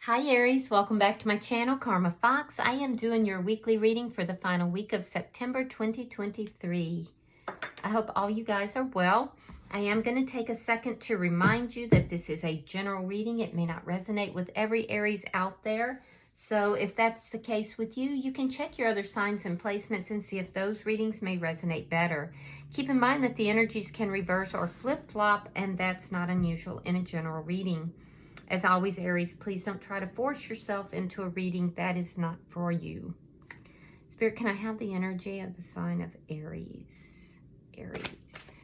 Hi Aries, welcome back to my channel, Karma Fox. I am doing your weekly reading for the final week of September 2023. I hope all you guys are well. I am going to take a second to remind you that this is a general reading. It may not resonate with every Aries out there. So if that's the case with you, you can check your other signs and placements and see if those readings may resonate better. Keep in mind that the energies can reverse or flip-flop, and that's not unusual in a general reading. As always, Aries, please don't try to force yourself into a reading that is not for you. Spirit, can I have the energy of the sign of Aries? Aries.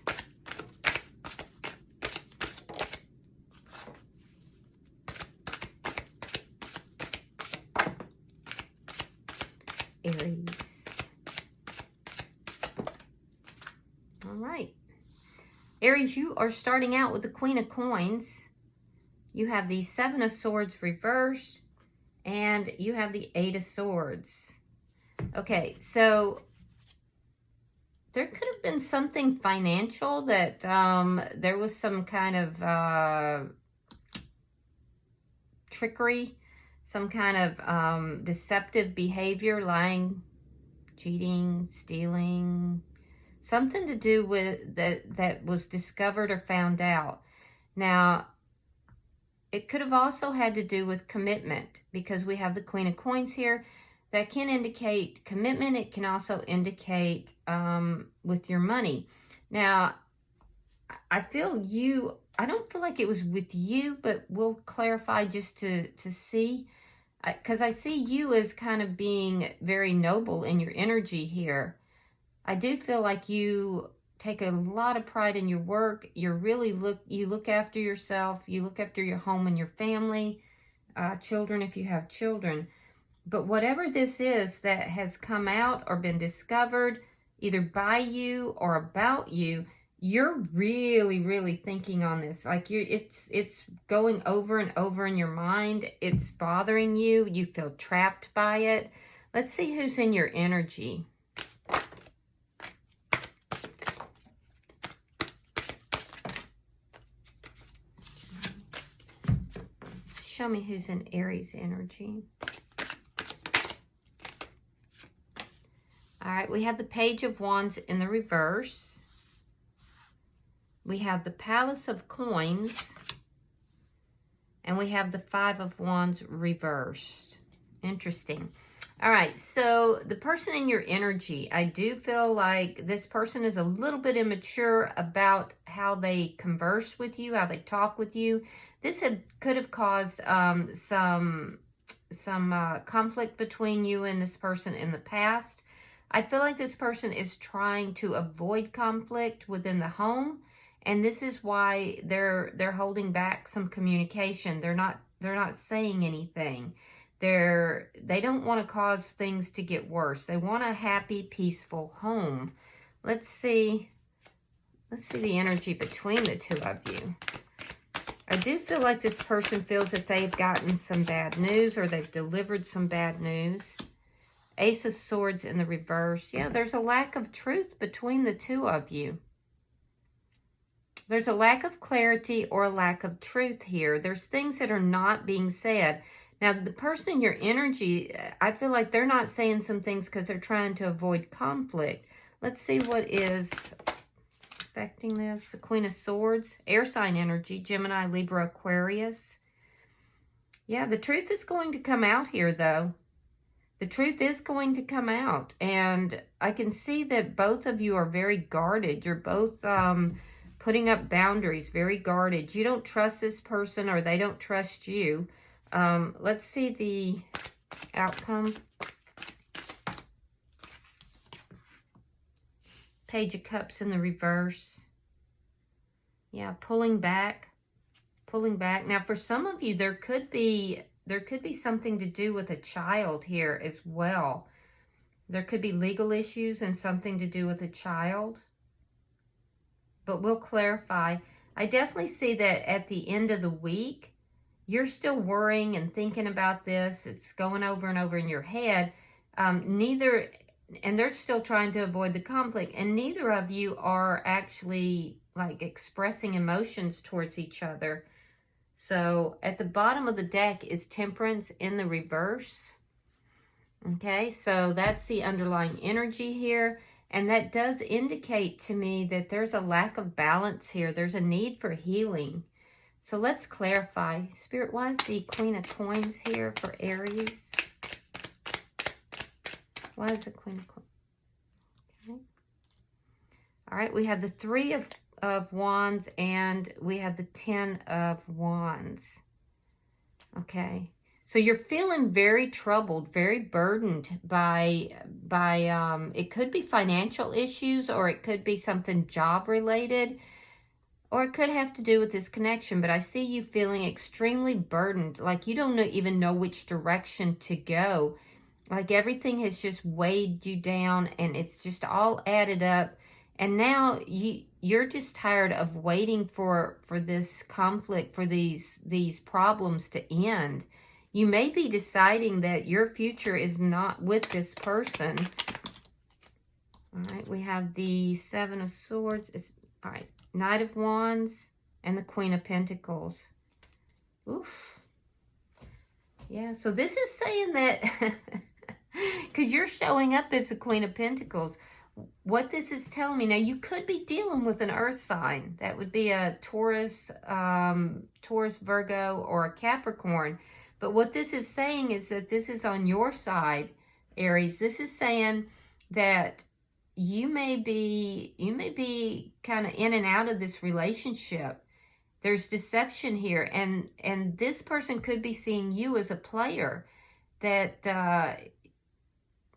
Aries. All right. Aries, you are starting out with the Queen of Coins. You have the Seven of Swords reversed, and you have the Eight of Swords. Okay, so there could have been something financial that there was some kind of trickery, some kind of deceptive behavior, lying, cheating, stealing, something to do with that was discovered or found out. Now, it could have also had to do with commitment, because we have the Queen of Coins here. That can indicate commitment. It can also indicate with your money. Now, I don't feel like it was with you, but we'll clarify just to see. Because I see you as kind of being very noble in your energy here. I do feel like you take a lot of pride in your work. You look after yourself. You look after your home and your family, children if you have children. But whatever this is that has come out or been discovered, either by you or about you, you're really, really thinking on this. Like it's going over and over in your mind. It's bothering you. You feel trapped by it. Let's see who's in your energy. Show me who's in Aries energy. All right, we have the Page of Wands in the reverse. We have the Palace of Coins. And we have the Five of Wands reversed. Interesting. All right, so the person in your energy, I do feel like this person is a little bit immature about how they converse with you, how they talk with you. This could have caused some conflict between you and this person in the past. I feel like this person is trying to avoid conflict within the home, and this is why they're holding back some communication. They're not saying anything. They don't want to cause things to get worse. They want a happy, peaceful home. Let's see the energy between the two of you. I do feel like this person feels that they've gotten some bad news, or they've delivered some bad news. Ace of Swords in the reverse. Yeah, there's a lack of truth between the two of you. There's a lack of clarity or a lack of truth here. There's things that are not being said. Now, the person in your energy, I feel like they're not saying some things because they're trying to avoid conflict. Let's see what is affecting this. The Queen of Swords, air sign energy, Gemini, Libra, Aquarius. Yeah, the truth is going to come out here, though. The truth is going to come out. And I can see that both of you are very guarded. You're both putting up boundaries, very guarded. You don't trust this person, or they don't trust you. Let's see the outcome. Page of Cups in the reverse. Yeah, pulling back. Now, for some of you, there could be something to do with a child here as well. There could be legal issues and something to do with a child. But we'll clarify. I definitely see that at the end of the week, you're still worrying and thinking about this. It's going over and over in your head. And they're still trying to avoid the conflict. And neither of you are actually like expressing emotions towards each other. So at the bottom of the deck is Temperance in the reverse. Okay, so that's the underlying energy here. And that does indicate to me that there's a lack of balance here. There's a need for healing. So let's clarify. Spirit, why is the Queen of Coins here for Aries? Why is the Queen of Coins? Okay. All right, we have the Three of Wands and we have the Ten of Wands. Okay. So you're feeling very troubled, very burdened by it could be financial issues, or it could be something job related, or it could have to do with this connection. But I see you feeling extremely burdened, like you don't even know which direction to go. Like everything has just weighed you down and it's just all added up. And now you're just tired of waiting for this conflict, for these problems to end. You may be deciding that your future is not with this person. All right, we have the Seven of Swords. All right, Knight of Wands and the Queen of Pentacles. Oof. Yeah, so this is saying that, because you're showing up as the Queen of Pentacles, what this is telling me, now you could be dealing with an earth sign. That would be a Taurus, Virgo, or a Capricorn. But what this is saying is that this is on your side, Aries. This is saying that you may be kind of in and out of this relationship. There's deception here, and this person could be seeing you as a player, that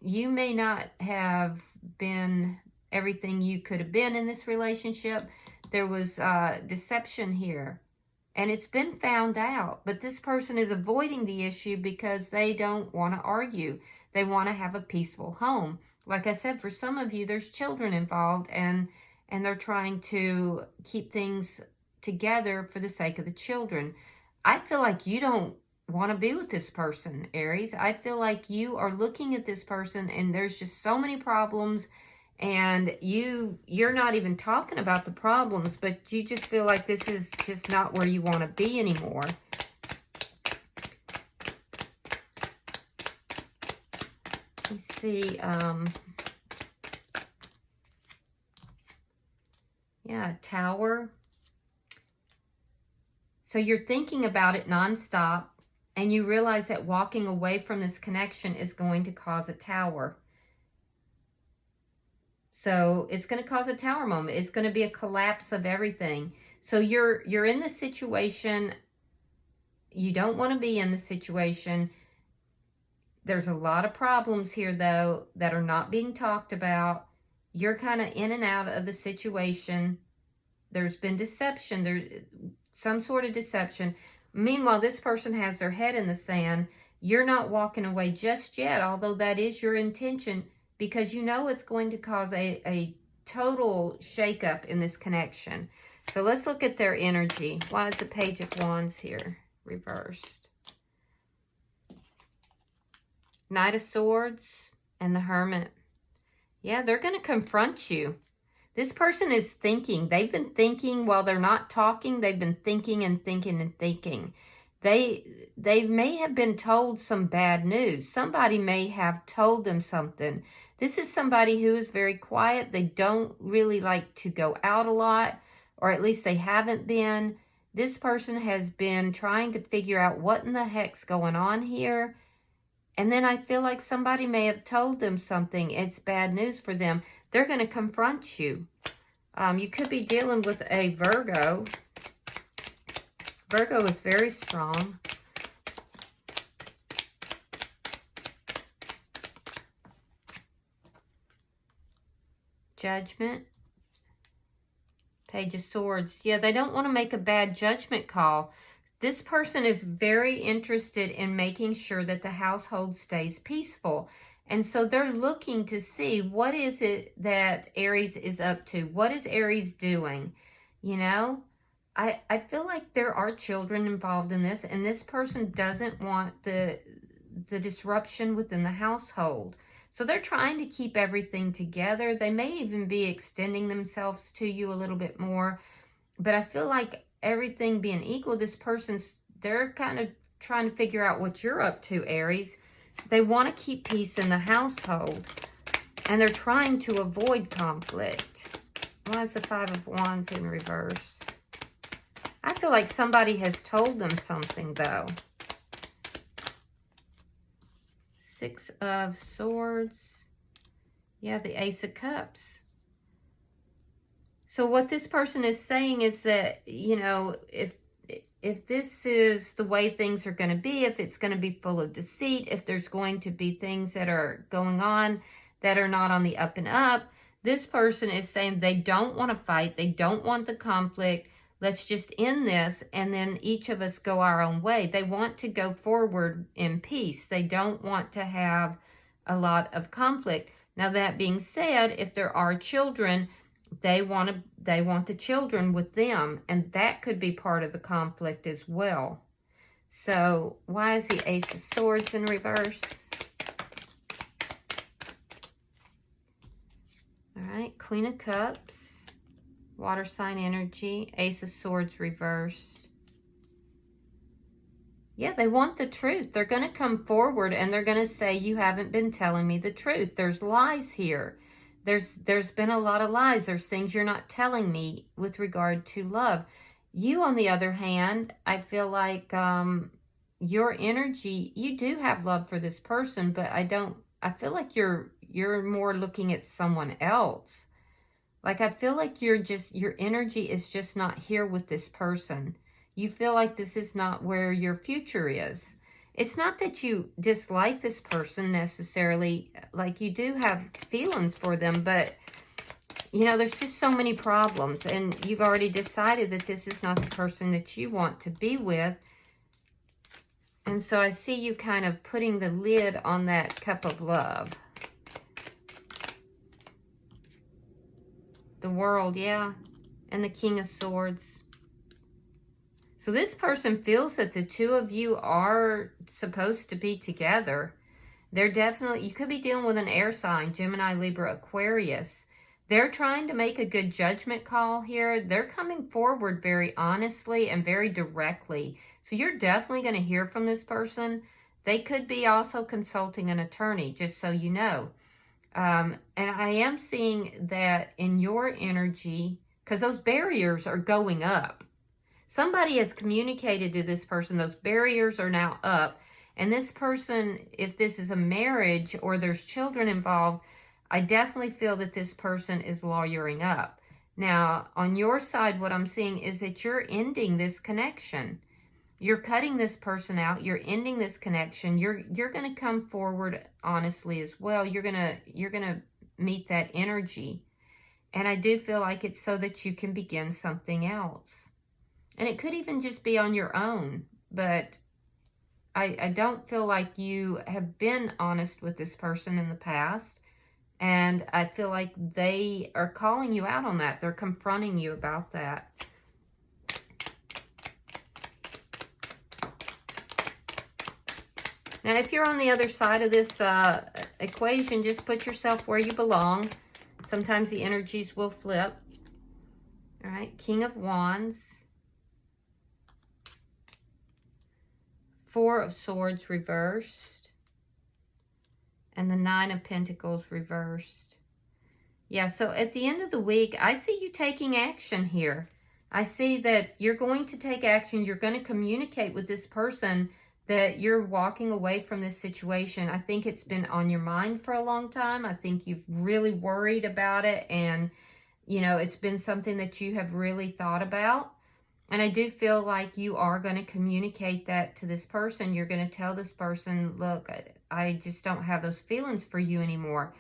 you may not have been everything you could have been in this relationship. There was deception here. And it's been found out, but this person is avoiding the issue because they don't want to argue. They want to have a peaceful home. Like I said, for some of you, there's children involved, and they're trying to keep things together for the sake of the children. I feel like you don't want to be with this person, Aries. I feel like you are looking at this person and there's just so many problems, and you're not even talking about the problems, but you just feel like this is just not where you want to be anymore. Let's see. Yeah, Tower. So you're thinking about it nonstop, and you realize that walking away from this connection is going to cause a Tower. So it's going to cause a Tower moment. It's going to be a collapse of everything. So you're in the situation. You don't want to be in the situation. There's a lot of problems here, though, that are not being talked about. You're kind of in and out of the situation. There's been deception. There's some sort of deception. Meanwhile, this person has their head in the sand. You're not walking away just yet, although that is your intention, because you know it's going to cause a total shakeup in this connection. So let's look at their energy. Why is the Page of Wands here reversed? Knight of Swords and the Hermit. Yeah, they're going to confront you. This person is thinking. They've been thinking while they're not talking. They've been thinking and thinking and thinking. They may have been told some bad news. Somebody may have told them something. This is somebody who is very quiet. They don't really like to go out a lot, or at least they haven't been. This person has been trying to figure out what in the heck's going on here. And then I feel like somebody may have told them something. It's bad news for them. They're going to confront you. You could be dealing with a Virgo. Virgo is very strong. Judgment. Page of Swords. Yeah, they don't want to make a bad judgment call. This person is very interested in making sure that the household stays peaceful. And so they're looking to see, what is it that Aries is up to? What is Aries doing? You know, I feel like there are children involved in this, and this person doesn't want the disruption within the household. So they're trying to keep everything together. They may even be extending themselves to you a little bit more. But I feel like everything being equal, this person's, they're kind of trying to figure out what you're up to, Aries. They want to keep peace in the household, and they're trying to avoid conflict. Why is the Five of Wands in reverse? I feel like somebody has told them something, though. Six of Swords. Yeah, the Ace of Cups. So what this person is saying is that, you know, if this is the way things are going to be, if it's going to be full of deceit, if there's going to be things that are going on that are not on the up and up, this person is saying they don't want to fight. They don't want the conflict. Let's just end this, and then each of us go our own way. They want to go forward in peace. They don't want to have a lot of conflict. Now, that being said, if there are children, they want the children with them, and that could be part of the conflict as well. So why is the Ace of Swords in reverse? All right, Queen of Cups, water sign energy, Ace of Swords reversed. Yeah, they want the truth. They're going to come forward and they're going to say, you haven't been telling me the truth. There's lies here. There's been a lot of lies. There's things you're not telling me with regard to love. You, on the other hand, I feel like your energy, you do have love for this person, but I feel like you're more looking at someone else. Like, I feel like your energy is just not here with this person. You feel like this is not where your future is. It's not that you dislike this person necessarily. Like, you do have feelings for them, but, you know, there's just so many problems. And you've already decided that this is not the person that you want to be with. And so I see you kind of putting the lid on that cup of love. The World, yeah. And the King of Swords. So this person feels that the two of you are supposed to be together. They're definitely, you could be dealing with an air sign, Gemini, Libra, Aquarius. They're trying to make a good judgment call here. They're coming forward very honestly and very directly. So you're definitely going to hear from this person. They could be also consulting an attorney, just so you know. And I am seeing that in your energy, because those barriers are going up. Somebody has communicated to this person, those barriers are now up. And this person, if this is a marriage or there's children involved, I definitely feel that this person is lawyering up. Now, on your side, what I'm seeing is that you're ending this connection. You're cutting this person out. You're ending this connection. You're going to come forward honestly as well. You're going to meet that energy. And I do feel like it's so that you can begin something else. And it could even just be on your own, but I don't feel like you have been honest with this person in the past. And I feel like they are calling you out on that. They're confronting you about that. Now, if you're on the other side of this equation, just put yourself where you belong. Sometimes the energies will flip. All right, King of Wands. Four of Swords reversed. And the Nine of Pentacles reversed. Yeah, so at the end of the week, I see you taking action here. I see that you're going to take action. You're going to communicate with this person that you're walking away from this situation. I think it's been on your mind for a long time. I think you've really worried about it. And, you know, it's been something that you have really thought about. And I do feel like you are going to communicate that to this person. You're going to tell this person, look, I just don't have those feelings for you anymore.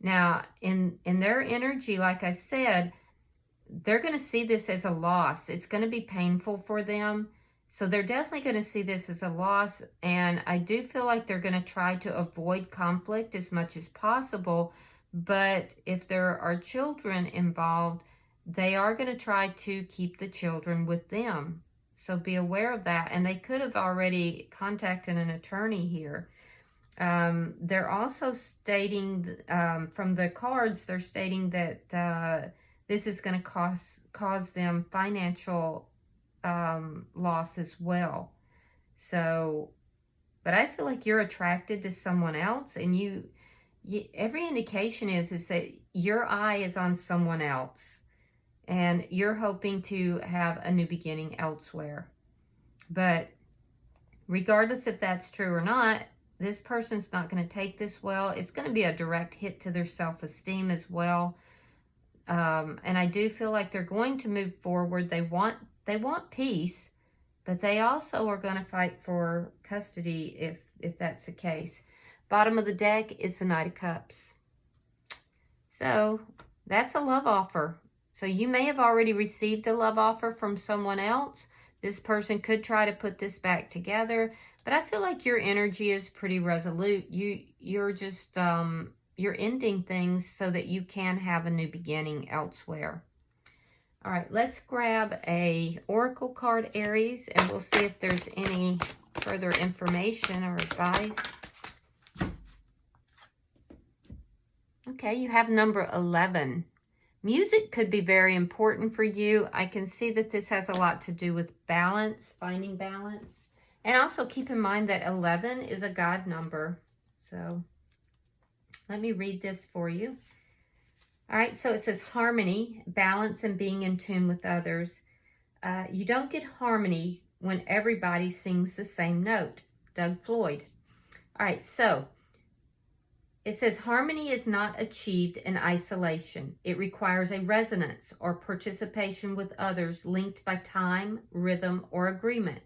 Now, in their energy, like I said, they're going to see this as a loss. It's going to be painful for them. So they're definitely going to see this as a loss. And I do feel like they're going to try to avoid conflict as much as possible. But if there are children involved, they are going to try to keep the children with them. So be aware of that. And they could have already contacted an attorney here. They're also stating, from the cards, they're stating that this is going to cause them financial loss as well. So, but I feel like you're attracted to someone else, and every indication is that your eye is on someone else, and you're hoping to have a new beginning elsewhere. But regardless if that's true or not, this person's not going to take this well. It's going to be a direct hit to their self-esteem as well. And I do feel like they're going to move forward. They want peace, but they also are going to fight for custody if that's the case. Bottom of the deck is the Knight of Cups. So that's a love offer. So you may have already received a love offer from someone else. This person could try to put this back together, but I feel like your energy is pretty resolute. You're just, you're ending things so that you can have a new beginning elsewhere. All right, let's grab a oracle card, Aries, and we'll see if there's any further information or advice. Okay, you have number 11. Music could be very important for you. I can see that this has a lot to do with balance, finding balance. And also keep in mind that 11 is a God number. So let me read this for you. All right, so it says harmony, balance, and being in tune with others. You don't get harmony when everybody sings the same note. Doug Floyd. All right, so it says harmony is not achieved in isolation. It requires a resonance or participation with others linked by time, rhythm, or agreement.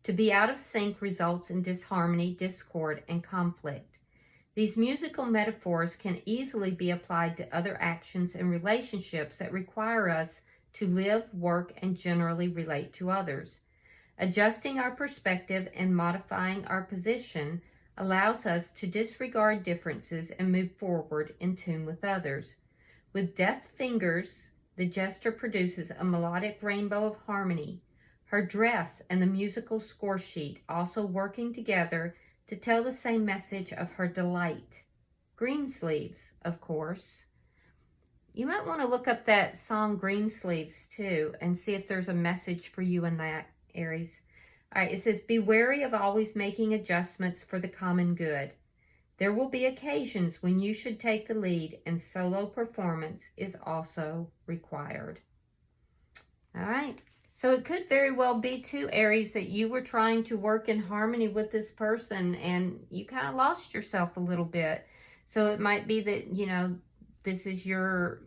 To be out of sync results in disharmony, discord, and conflict. These musical metaphors can easily be applied to other actions and relationships that require us to live, work, and generally relate to others. Adjusting our perspective and modifying our position allows us to disregard differences and move forward in tune with others. With deft fingers, the jester produces a melodic rainbow of harmony, her dress and the musical score sheet also working together to tell the same message of her delight. Greensleeves, of course. You might want to look up that song Greensleeves too and see if there's a message for you in that, Aries. All right, it says, be wary of always making adjustments for the common good. There will be occasions when you should take the lead, and solo performance is also required. All right, so it could very well be too, Aries, that you were trying to work in harmony with this person and you kind of lost yourself a little bit. So it might be that, you know, this is your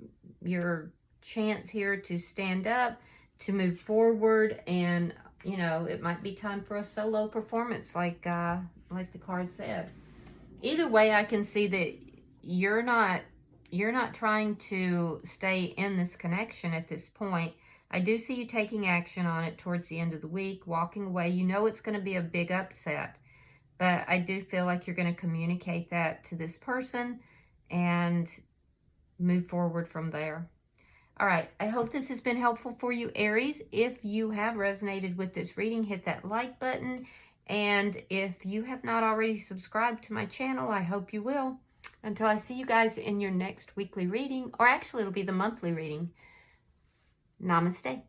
chance here to stand up, to move forward, and you know, it might be time for a solo performance like the card said. Either way, I can see that you're not trying to stay in this connection at this point. I do see you taking action on it towards the end of the week, walking away. You know it's going to be a big upset, but I do feel like you're going to communicate that to this person and move forward from there. All right, I hope this has been helpful for you, Aries. If you have resonated with this reading, hit that like button. And if you have not already subscribed to my channel, I hope you will. Until I see you guys in your next weekly reading, or actually it'll be the monthly reading. Namaste.